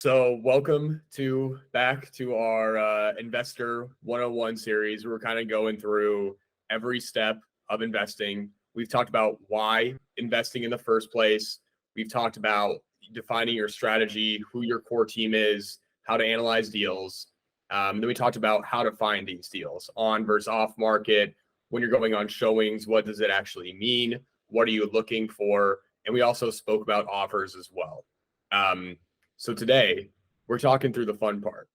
So welcome back to our Investor 101 series. We're kind of going through every step of investing. We've talked about why investing in the first place. We've talked about defining your strategy, who your core team is, how to analyze deals. Then we talked about how to find these deals on versus off market. When you're going on showings, what does it actually mean? What are you looking for? And we also spoke about offers as well. So today we're talking through the fun part.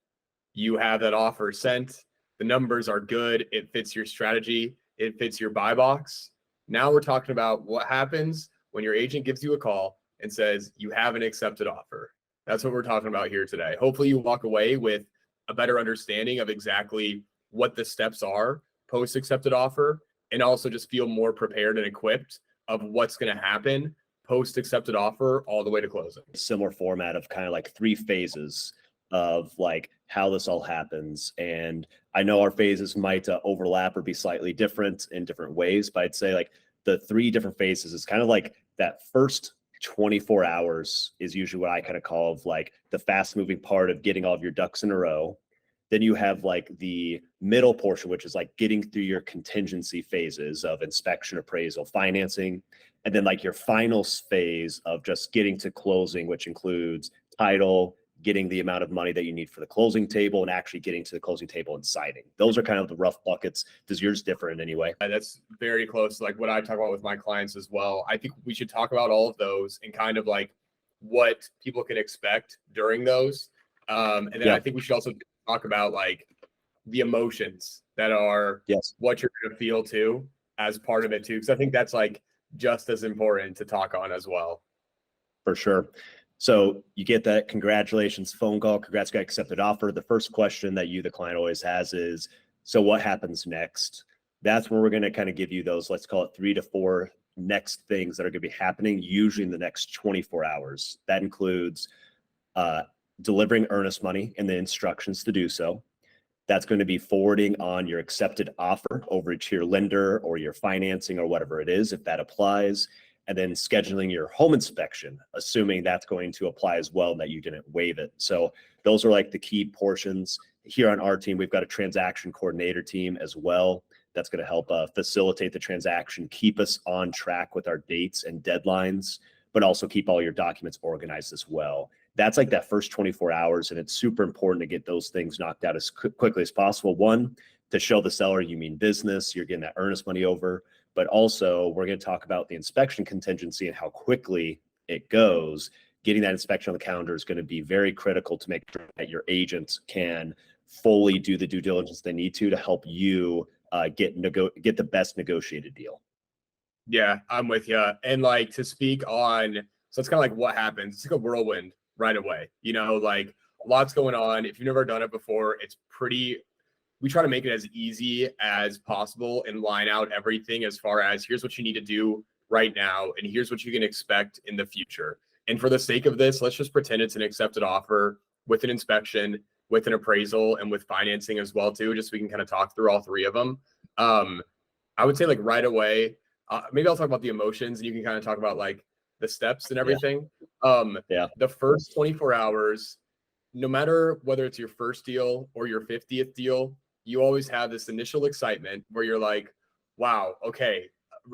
You have that offer sent. The numbers are good. It fits your strategy. It fits your buy box. Now we're talking about what happens when your agent gives you a call and says you have an accepted offer. That's what we're talking about here today. Hopefully you walk away with a better understanding of exactly what the steps are post accepted offer, and also just feel more prepared and equipped of what's going to happen post accepted offer all the way to closing. Similar format of kind of like 3 phases of like how this all happens. And I know our phases might overlap or be slightly different in different ways, but I'd say like the 3 different phases is kind of like that first 24 hours is usually what I kind of call of like the fast moving part of getting all of your ducks in a row. Then you have like the middle portion, which is like getting through your contingency phases of inspection, appraisal, financing, and then like your final phase of just getting to closing, which includes title, getting the amount of money that you need for the closing table, and actually getting to the closing table and signing. Those are kind of the rough buckets. Does yours differ in any way? That's very close to like what I talk about with my clients as well. I think we should talk about all of those and kind of like what people can expect during those. And then I think we should also talk about like the emotions that are what you're going to feel too as part of it too. Because I think that's like just as important to talk on as well. For sure. So you get that congratulations phone call, congrats, got accepted offer. The first question that the client always has is, so what happens next? That's where we're going to kind of give you those, let's call it 3 to 4 next things that are going to be happening usually in the next 24 hours. That includes delivering earnest money and the instructions to do so. That's going to be forwarding on your accepted offer over to your lender or your financing or whatever it is, if that applies, and then scheduling your home inspection, assuming that's going to apply as well and that you didn't waive it. So those are like the key portions. Here on our team, we've got a transaction coordinator team as well. That's going to help facilitate the transaction, keep us on track with our dates and deadlines, but also keep all your documents organized as well. That's like that first 24 hours. And it's super important to get those things knocked out as quickly as possible. One, to show the seller you mean business, you're getting that earnest money over, but also we're going to talk about the inspection contingency and how quickly it goes. Getting that inspection on the calendar is going to be very critical to make sure that your agents can fully do the due diligence they need to help you get the best negotiated deal. Yeah, I'm with you. And like to speak on, so it's kind of like what happens. It's like a whirlwind right away. You know, like lots going on. If you've never done it before, we try to make it as easy as possible and line out everything as far as here's what you need to do right now and here's what you can expect in the future. And for the sake of this, let's just pretend it's an accepted offer with an inspection, with an appraisal, and with financing as well too, just so we can kind of talk through all 3 of them. I would say like right away, maybe I'll talk about the emotions and you can kind of talk about like the steps and everything. The first 24 hours, no matter whether it's your first deal or your 50th deal, you always have this initial excitement where you're like, wow, okay.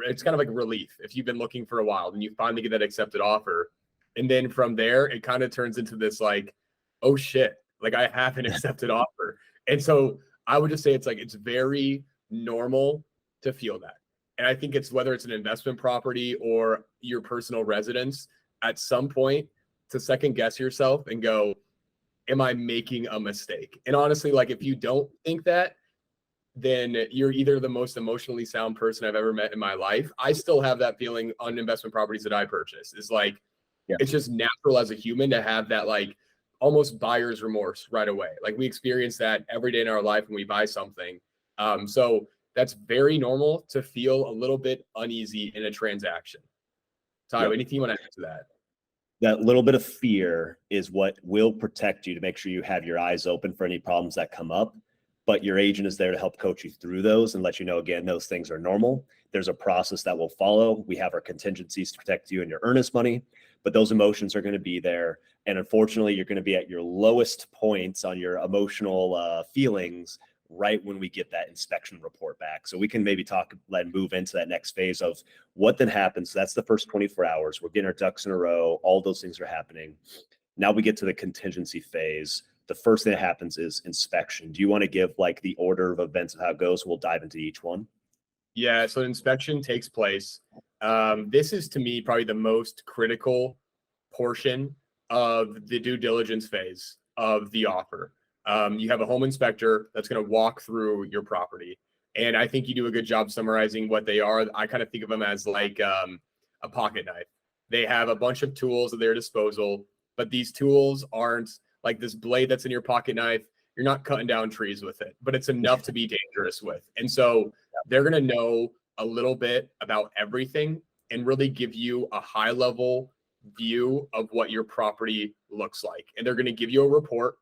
It's kind of like relief. If you've been looking for a while and you finally get that accepted offer. And then from there, it kind of turns into this like, oh shit, like I have an accepted offer. And so I would just say it's very normal to feel that. And I think it's whether it's an investment property or your personal residence, at some point to second guess yourself and go, am I making a mistake? And honestly, like if you don't think that, then you're either the most emotionally sound person I've ever met in my life. I still have that feeling on investment properties that I purchase. It's like, it's just natural as a human to have that like almost buyer's remorse right away. Like we experience that every day in our life when we buy something. So that's very normal to feel a little bit uneasy in a transaction. Tyler, anything you want to add to that? That little bit of fear is what will protect you to make sure you have your eyes open for any problems that come up. but your agent is there to help coach you through those and let you know, again, those things are normal. There's a process that will follow. We have our contingencies to protect you and your earnest money, but those emotions are going to be there. And unfortunately, you're going to be at your lowest points on your emotional feelings right when we get that inspection report back. So we can maybe talk and move into that next phase of what then happens. So that's the first 24 hours. We're getting our ducks in a row. All those things are happening. Now we get to the contingency phase. The first thing that happens is inspection. Do you want to give like the order of events of how it goes? We'll dive into each one. Yeah, so inspection takes place. This is to me probably the most critical portion of the due diligence phase of the offer. You have a home inspector that's going to walk through your property. And I think you do a good job summarizing what they are. I kind of think of them as like a pocket knife. They have a bunch of tools at their disposal, but these tools aren't like this blade that's in your pocket knife. You're not cutting down trees with it, but it's enough to be dangerous with. And so they're going to know a little bit about everything and really give you a high level view of what your property looks like. And they're going to give you a report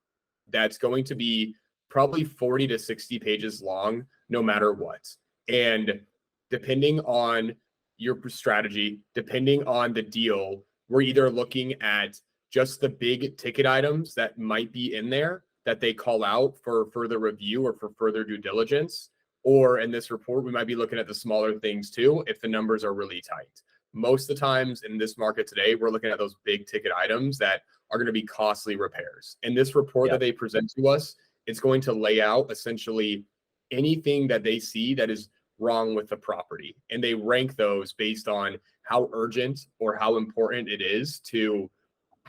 that's going to be probably 40 to 60 pages long, no matter what. And depending on your strategy, depending on the deal, we're either looking at just the big ticket items that might be in there that they call out for further review or for further due diligence. Or in this report, we might be looking at the smaller things too, if the numbers are really tight. Most of the times in this market today, we're looking at those big ticket items that are going to be costly repairs. And this report that they present to us, it's going to lay out essentially anything that they see that is wrong with the property. And they rank those based on how urgent or how important it is to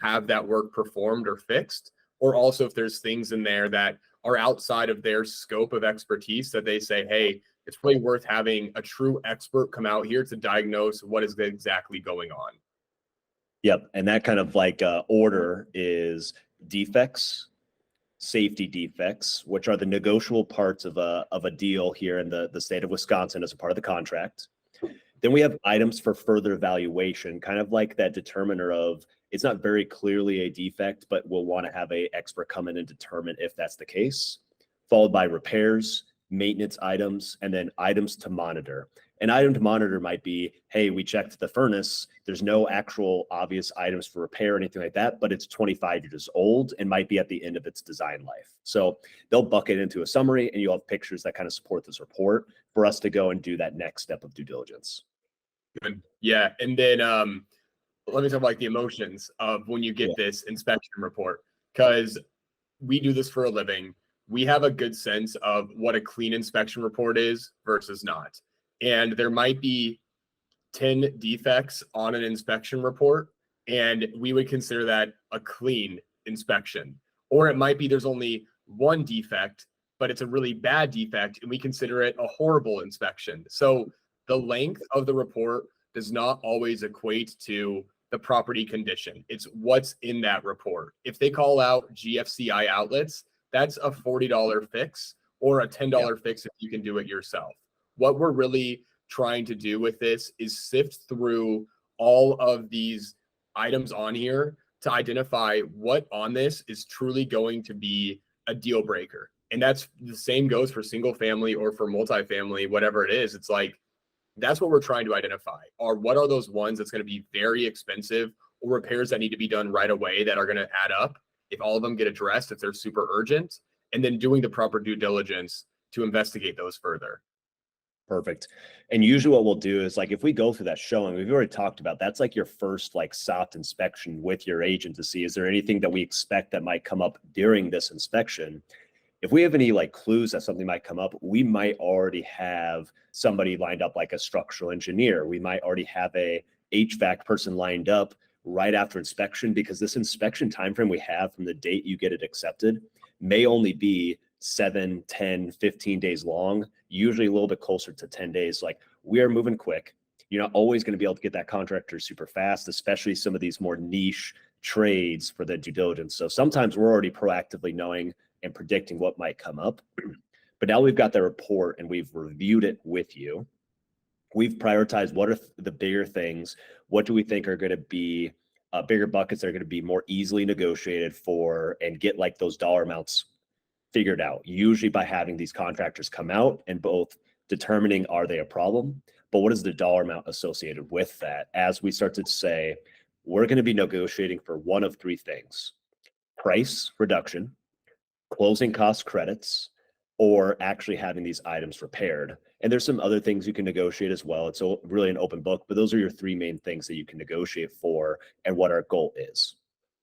have that work performed or fixed, or also if there's things in there that are outside of their scope of expertise that they say, hey, it's really worth having a true expert come out here to diagnose what is exactly going on. Yep. And that kind of like order is defects, safety defects, which are the negotiable parts of a deal here in the state of Wisconsin as a part of the contract. Then we have items for further evaluation, kind of like that determiner of it's not very clearly a defect, but we'll want to have an expert come in and determine if that's the case, followed by repairs, maintenance items, and then items to monitor. An item to monitor might be, hey, we checked the furnace. There's no actual obvious items for repair or anything like that, but it's 25 years old and might be at the end of its design life. So they'll bucket into a summary and you'll have pictures that kind of support this report for us to go and do that next step of due diligence. Good. Yeah. And then let me talk about like the emotions of when you get this inspection report, because we do this for a living. We have a good sense of what a clean inspection report is versus not. And there might be 10 defects on an inspection report, and we would consider that a clean inspection. Or it might be there's only one defect, but it's a really bad defect, and we consider it a horrible inspection. So the length of the report does not always equate to the property condition. It's what's in that report. If they call out GFCI outlets, that's a $40 fix or a $10 fix if you can do it yourself. What we're really trying to do with this is sift through all of these items on here to identify what on this is truly going to be a deal breaker. And that's the same goes for single family or for multifamily, whatever it is. It's like, that's what we're trying to identify, or what are those ones that's going to be very expensive or repairs that need to be done right away that are going to add up if all of them get addressed, if they're super urgent, and then doing the proper due diligence to investigate those further. Perfect. And usually what we'll do is like, if we go through that showing, we've already talked about, that's like your first like soft inspection with your agent to see, is there anything that we expect that might come up during this inspection? If we have any like clues that something might come up, we might already have somebody lined up like a structural engineer. We might already have a HVAC person lined up right after inspection, because this inspection timeframe we have from the date you get it accepted may only be 7, 10, 15 days long, usually a little bit closer to 10 days. Like, we are moving quick. You're not always going to be able to get that contractor super fast, especially some of these more niche trades for the due diligence. So sometimes we're already proactively knowing and predicting what might come up. But now we've got the report and we've reviewed it with you. We've prioritized what are the bigger things. What do we think are going to be bigger buckets that are going to be more easily negotiated for and get like those dollar amounts figured out, usually by having these contractors come out and both determining, are they a problem, but what is the dollar amount associated with that, as we start to say, we're going to be negotiating for one of three things: price reduction, closing cost credits, or actually having these items repaired. And there's some other things you can negotiate as well. It's really an open book, but those are your three main things that you can negotiate for and what our goal is.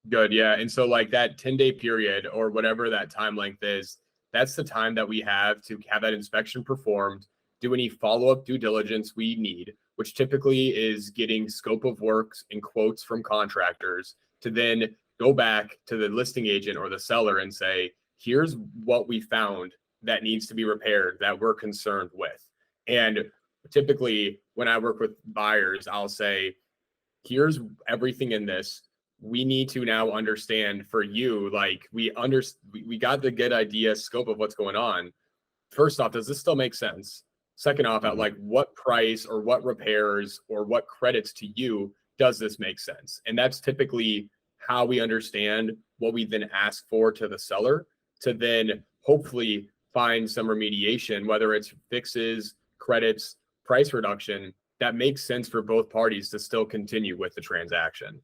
Good. Yeah. And so like that 10-day period or whatever that time length is, that's the time that we have to have that inspection performed, do any follow-up due diligence we need, which typically is getting scope of works and quotes from contractors, to then go back to the listing agent or the seller and say, here's what we found that needs to be repaired that we're concerned with. And typically when I work with buyers, I'll say, here's everything in this. We need to now understand for you, like we got the good idea, scope of what's going on. First off, does this still make sense? Second off, at like what price or what repairs or what credits to you does this make sense? And that's typically how we understand what we then ask for to the seller to then hopefully find some remediation, whether it's fixes, credits, price reduction, that makes sense for both parties to still continue with the transaction.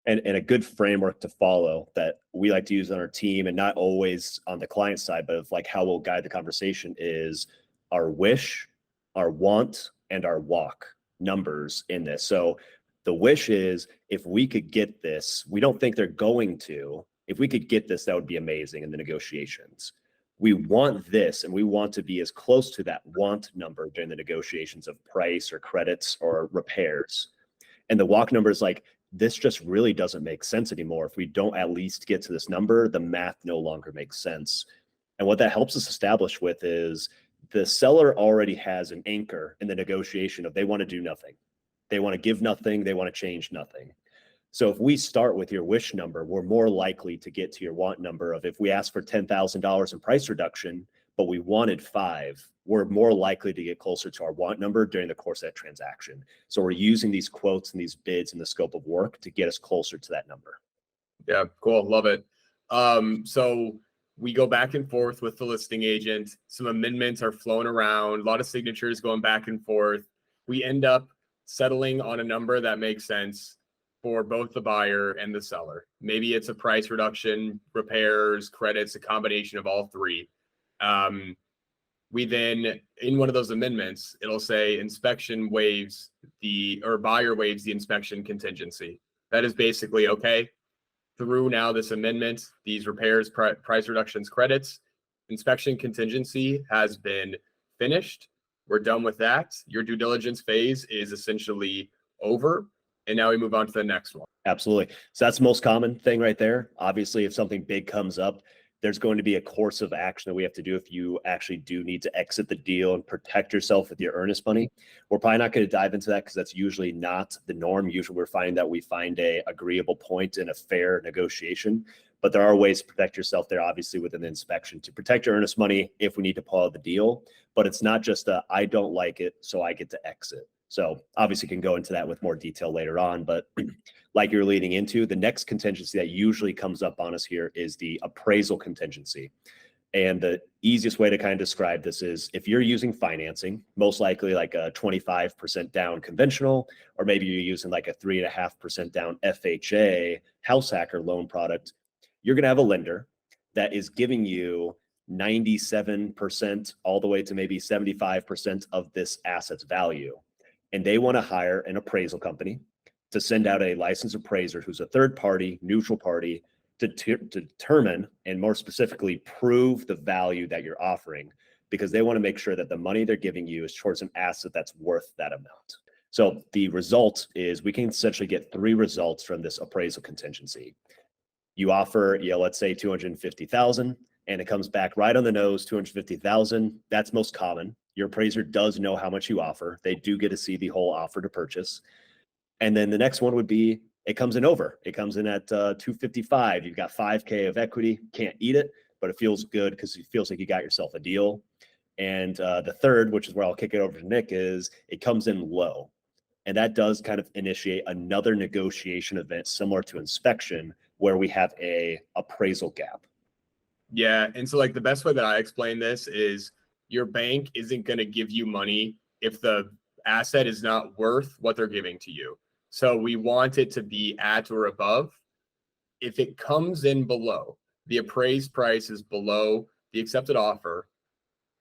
And a good framework to follow that we like to use on our team, and not always on the client side, but of like how we'll guide the conversation, is our wish, our want, and our walk numbers in this. So the wish is, if we could get this, we don't think they're going to. If we could get this, that would be amazing in the negotiations. We want this, and we want to be as close to that want number during the negotiations of price or credits or repairs. And the walk number is like, this just really doesn't make sense anymore. If we don't at least get to this number, the math no longer makes sense. And what that helps us establish with is the seller already has an anchor in the negotiation of they want to do nothing. They want to give nothing. They want to change nothing. So if we start with your wish number, we're more likely to get to your want number of, if we ask for $10,000 in price reduction, but we wanted 5, we're more likely to get closer to our want number during the course of that transaction. So we're using these quotes and these bids and the scope of work to get us closer to that number. Yeah, cool. Love it. So we go back and forth with the listing agent. Some amendments are flowing around, a lot of signatures going back and forth. We end up settling on a number that makes sense for both the buyer and the seller. Maybe it's a price reduction, repairs, credits, a combination of all three. We then, in one of those amendments, it'll say inspection waives or buyer waives the inspection contingency. That is basically, okay, through now this amendment, these repairs, price reductions, credits, inspection contingency has been finished. We're done with that. Your due diligence phase is essentially over. And now we move on to the next one. Absolutely. So that's the most common thing right there. Obviously, if something big comes up, there's going to be a course of action that we have to do if you actually do need to exit the deal and protect yourself with your earnest money. We're probably not going to dive into that because that's usually not the norm. Usually we're finding that we find a agreeable point in a fair negotiation, but there are ways to protect yourself there, obviously within the inspection, to protect your earnest money if we need to pull out the deal. But it's not just I don't like it, so I get to exit. So obviously can go into that with more detail later on, but like you're leading into, the next contingency that usually comes up on us here is the appraisal contingency. And the easiest way to kind of describe this is, if you're using financing, most likely like a 25% down conventional, or maybe you're using like a 3.5% down FHA house hacker loan product, you're going to have a lender that is giving you 97% all the way to maybe 75% of this asset's value. And they want to hire an appraisal company to send out a licensed appraiser who's a third party, neutral party, to determine, and more specifically, prove the value that you're offering, because they want to make sure that the money they're giving you is towards an asset that's worth that amount. So the result is, we can essentially get 3 results from this appraisal contingency. You offer, let's say 250,000, and it comes back right on the nose, 250,000. That's most common. Your appraiser does know how much you offer. They do get to see the whole offer to purchase. And then the next one would be, it comes in over. It comes in at 255. You've got $5K of equity. Can't eat it, but it feels good because it feels like you got yourself a deal. And the third, which is where I'll kick it over to Nick, is it comes in low. And that does kind of initiate another negotiation event similar to inspection, where we have a appraisal gap. Yeah. And so like the best way that I explain this is your bank isn't going to give you money if the asset is not worth what they're giving to you. So we want it to be at or above. If it comes in below, the appraised price is below the accepted offer,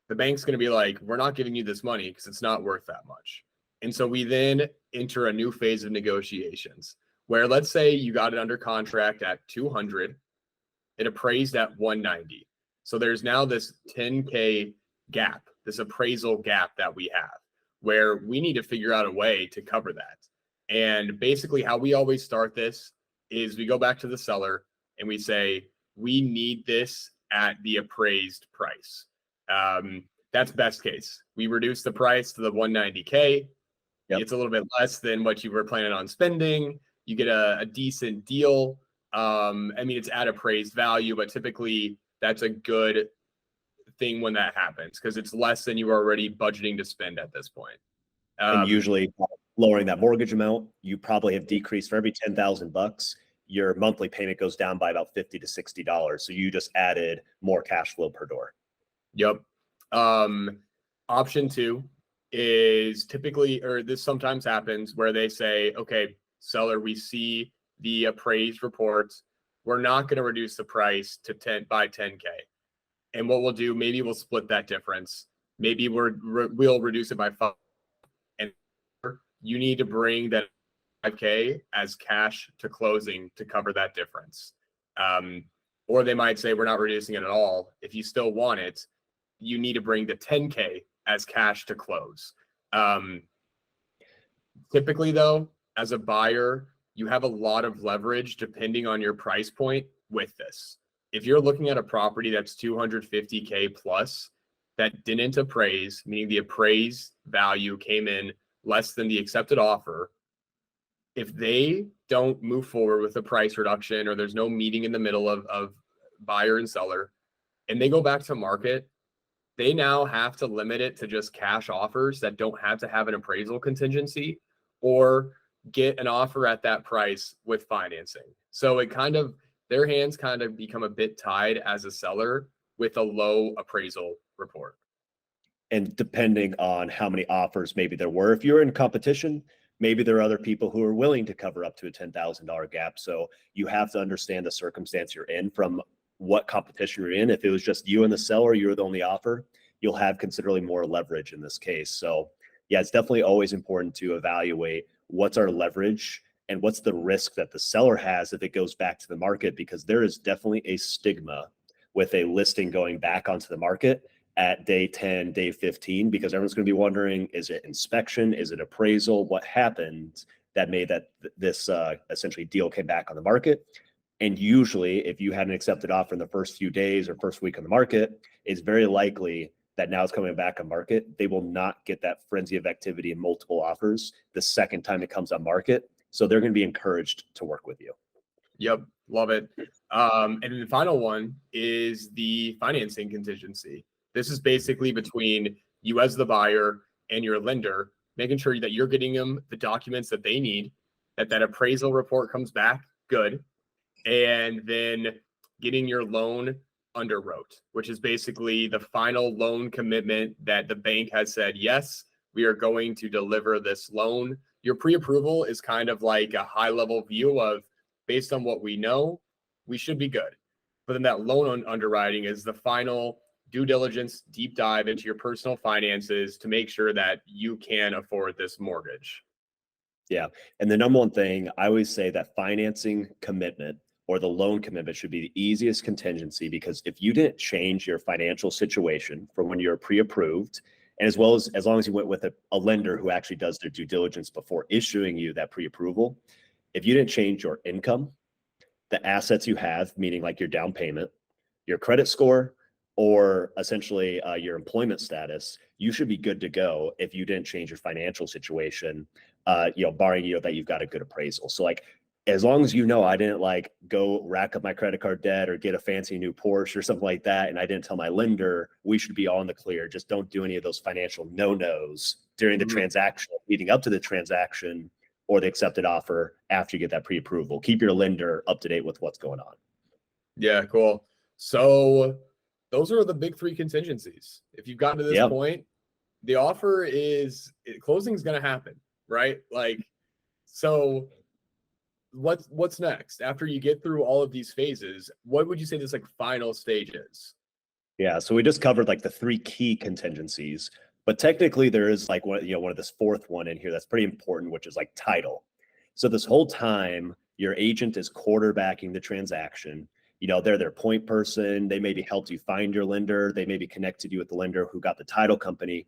the bank's going to be like, we're not giving you this money because it's not worth that much. And so we then enter a new phase of negotiations where let's say you got it under contract at 200, it appraised at 190. So there's now this 10K gap, this appraisal gap that we have where we need to figure out a way to cover that. And basically how we always start this is we go back to the seller and we say, we need this at the appraised price. That's best case. We reduce the price to the 190K. Yep. It's a little bit less than what you were planning on spending. You get a decent deal. I mean, it's at appraised value, but typically that's a good thing when that happens because it's less than you were already budgeting to spend at this point. And usually lowering that mortgage amount, you probably have decreased for every $10,000, your monthly payment goes down by about $50 to $60. So you just added more cash flow per door. Yep. Option two is typically, or this sometimes happens where they say, okay, seller, we see the appraised reports. We're not going to reduce the price to 10K. And what we'll do, maybe we'll split that difference. Maybe we'll reduce it by 5. And you need to bring that 5K as cash to closing to cover that difference. Or they might say, we're not reducing it at all. If you still want it, you need to bring the 10K as cash to close. Typically though, as a buyer, you have a lot of leverage depending on your price point with this. If you're looking at a property that's 250K plus that didn't appraise, meaning the appraised value came in less than the accepted offer, if they don't move forward with a price reduction or there's no meeting in the middle of buyer and seller, and they go back to market, they now have to limit it to just cash offers that don't have to have an appraisal contingency or get an offer at that price with financing. So it kind of, their hands kind of become a bit tied as a seller with a low appraisal report. And depending on how many offers maybe there were, if you're in competition, maybe there are other people who are willing to cover up to a $10,000 gap. So you have to understand the circumstance you're in from what competition you're in. If it was just you and the seller, you're the only offer, you'll have considerably more leverage in this case. So yeah, it's definitely always important to evaluate what's our leverage and what's the risk that the seller has if it goes back to the market, because there is definitely a stigma with a listing going back onto the market at day 10, day 15, because everyone's going to be wondering, is it inspection? Is it appraisal? What happened that made that this essentially deal came back on the market? And usually if you had an accepted offer in the first few days or first week on the market, it's very likely that now it's coming back on market. They will not get that frenzy of activity and multiple offers the second time it comes on market. So they're going to be encouraged to work with you. Yep. Love it. And then the final one is the financing contingency. This is basically between you as the buyer and your lender, making sure that you're getting them the documents that they need, that appraisal report comes back good, and then getting your loan underwrote, which is basically the final loan commitment that the bank has said, yes, we are going to deliver this loan. Your pre-approval is kind of like a high-level view of, based on what we know, we should be good. But then that loan underwriting is the final due diligence deep dive into your personal finances to make sure that you can afford this mortgage. Yeah. And the number one thing, I always say that financing commitment or the loan commitment should be the easiest contingency, because if you didn't change your financial situation from when you're pre-approved, and as long as you went with a lender who actually does their due diligence before issuing you that pre-approval, if you didn't change your income, the assets you have, meaning like your down payment, your credit score, or essentially your employment status, you should be good to go if you didn't change your financial situation, barring that you've got a good appraisal. So like, as long as I didn't like go rack up my credit card debt or get a fancy new Porsche or something like that, and I didn't tell my lender, we should be all in the clear. Just don't do any of those financial no-nos during the transaction, leading up to the transaction or the accepted offer after you get that pre-approval. Keep your lender up to date with what's going on. Yeah, cool. So those are the big three contingencies. If you've gotten to this point, the offer is closing is going to happen, right? Like, so what's next after you get through all of these phases? What would you say this like final stage is? Yeah, so we just covered like the three key contingencies, but technically there is like one of this fourth one in here that's pretty important, which is like title. So this whole time, your agent is quarterbacking the transaction. They're their point person. They maybe helped you find your lender. They maybe connected you with the lender who got the title company.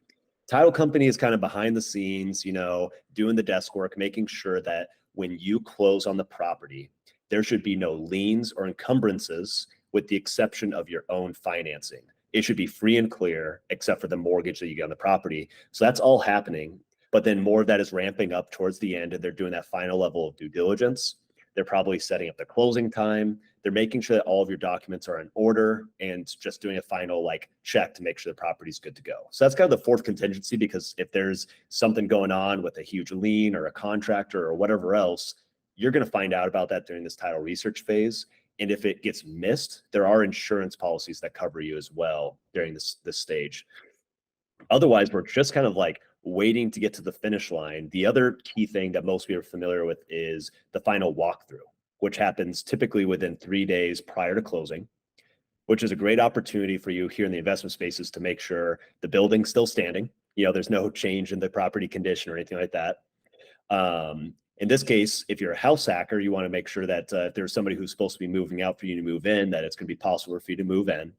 Title company is kind of behind the scenes, doing the desk work, making sure that when you close on the property, there should be no liens or encumbrances with the exception of your own financing. It should be free and clear, except for the mortgage that you get on the property. So that's all happening. But then more of that is ramping up towards the end, and they're doing that final level of due diligence. They're probably setting up the closing time. They're making sure that all of your documents are in order and just doing a final like check to make sure the property's good to go. So that's kind of the fourth contingency, because if there's something going on with a huge lien or a contractor or whatever else, you're going to find out about that during this title research phase. And if it gets missed, there are insurance policies that cover you as well during this stage. Otherwise, we're just kind of like waiting to get to the finish line. The other key thing that most people are familiar with is the final walkthrough, which happens typically within 3 days prior to closing, which is a great opportunity for you here in the investment spaces to make sure the building's still standing. There's no change in the property condition or anything like that. In this case, if you're a house hacker, you want to make sure that if there's somebody who's supposed to be moving out for you to move in, that it's going to be possible for you to move in.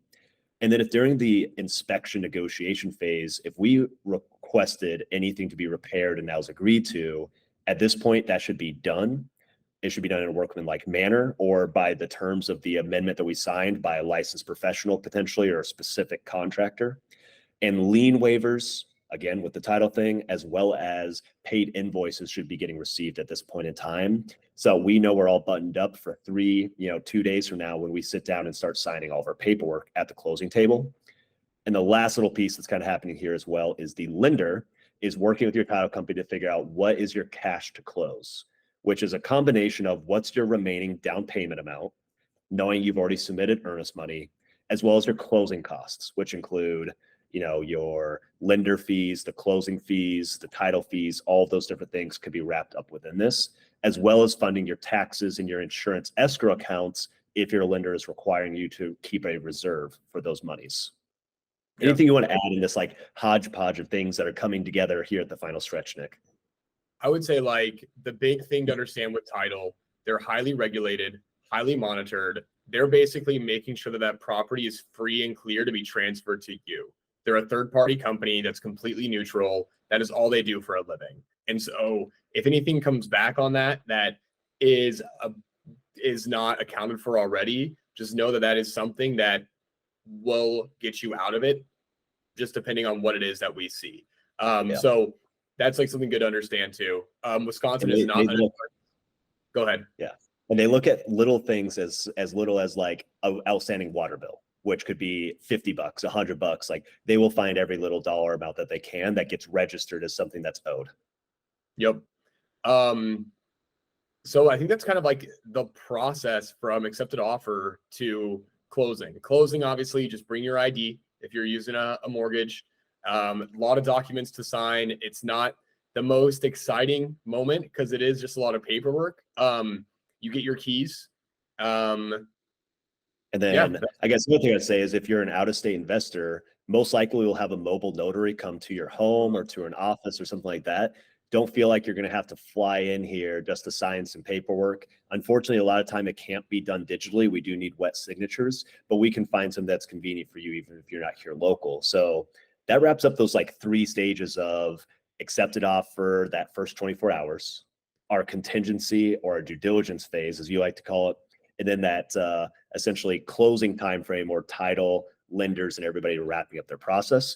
And then if during the inspection negotiation phase, if we requested anything to be repaired and that was agreed to, at this point, that should be done. It should be done in a workmanlike manner or by the terms of the amendment that we signed by a licensed professional potentially or a specific contractor. And lien waivers, again, with the title thing, as well as paid invoices should be getting received at this point in time. So we know we're all buttoned up for 2 days from now when we sit down and start signing all of our paperwork at the closing table. And the last little piece that's kind of happening here as well is the lender is working with your title company to figure out what is your cash to close, which is a combination of what's your remaining down payment amount, knowing you've already submitted earnest money, as well as your closing costs, which include your lender fees, the closing fees, the title fees, all of those different things could be wrapped up within this, as well as funding your taxes and your insurance escrow accounts if your lender is requiring you to keep a reserve for those monies. Yeah. Anything you want to add in this like hodgepodge of things that are coming together here at the final stretch, Nick? I would say like the big thing to understand with title, they're highly regulated, highly monitored. They're basically making sure that that property is free and clear to be transferred to you. They're a third-party company that's completely neutral. That is all they do for a living. And so if anything comes back on that is not accounted for already, just know that that is something that will get you out of it, just depending on what it is that we see. So that's like something good to understand too. Wisconsin is not. Go ahead. Yeah. And they look at little things as little as like an outstanding water bill, which could be $50, $100. Like they will find every little dollar amount that they can that gets registered as something that's owed. Yep. So I think that's kind of like the process from accepted offer to closing. Closing, obviously, you just bring your ID if you're using a mortgage. A lot of documents to sign. It's not the most exciting moment because it is just a lot of paperwork. You get your keys. And then I guess the other thing I'd say is if you're an out-of-state investor, most likely you'll have a mobile notary come to your home or to an office or something like that. Don't feel like you're going to have to fly in here just to sign some paperwork. Unfortunately, a lot of time it can't be done digitally. We do need wet signatures, but we can find some that's convenient for you even if you're not here local. So that wraps up those like 3 stages of accepted offer, that first 24 hours, our contingency or our due diligence phase, as you like to call it, and then that essentially closing time frame or title, lenders, and everybody wrapping up their process.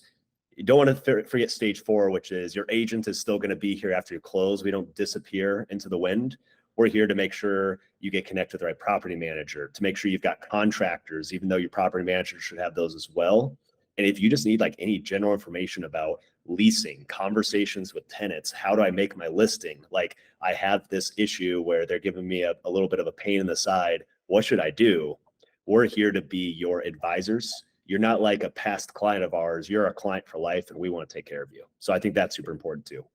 You don't want to forget stage 4, which is your agent is still going to be here after you close. We don't disappear into the wind. We're here to make sure you get connected with the right property manager, to make sure you've got contractors, even though your property manager should have those as well. And if you just need like any general information about leasing, conversations with tenants, how do I make my listing? Like I have this issue where they're giving me a little bit of a pain in the side. What should I do? we're here to be your advisors. You're not like a past client of ours. You're a client for life, and we want to take care of you. So I think that's super important too.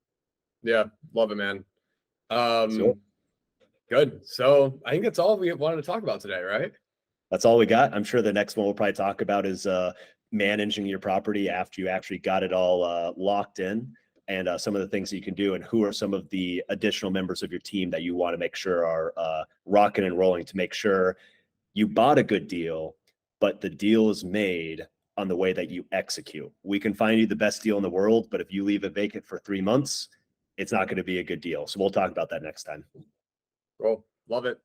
Yeah, love it, man. So Good. So I think that's all we wanted to talk about today, right? that's all we got. I'm sure the next one we'll probably talk about is managing your property after you actually got it all locked in, and some of the things that you can do, and who are some of the additional members of your team that you want to make sure are rocking and rolling to make sure you bought a good deal, but the deal is made on the way that you execute. We can find you the best deal in the world, but if you leave it vacant for 3 months, it's not going to be a good deal. So we'll talk about that next time. Cool. Love it.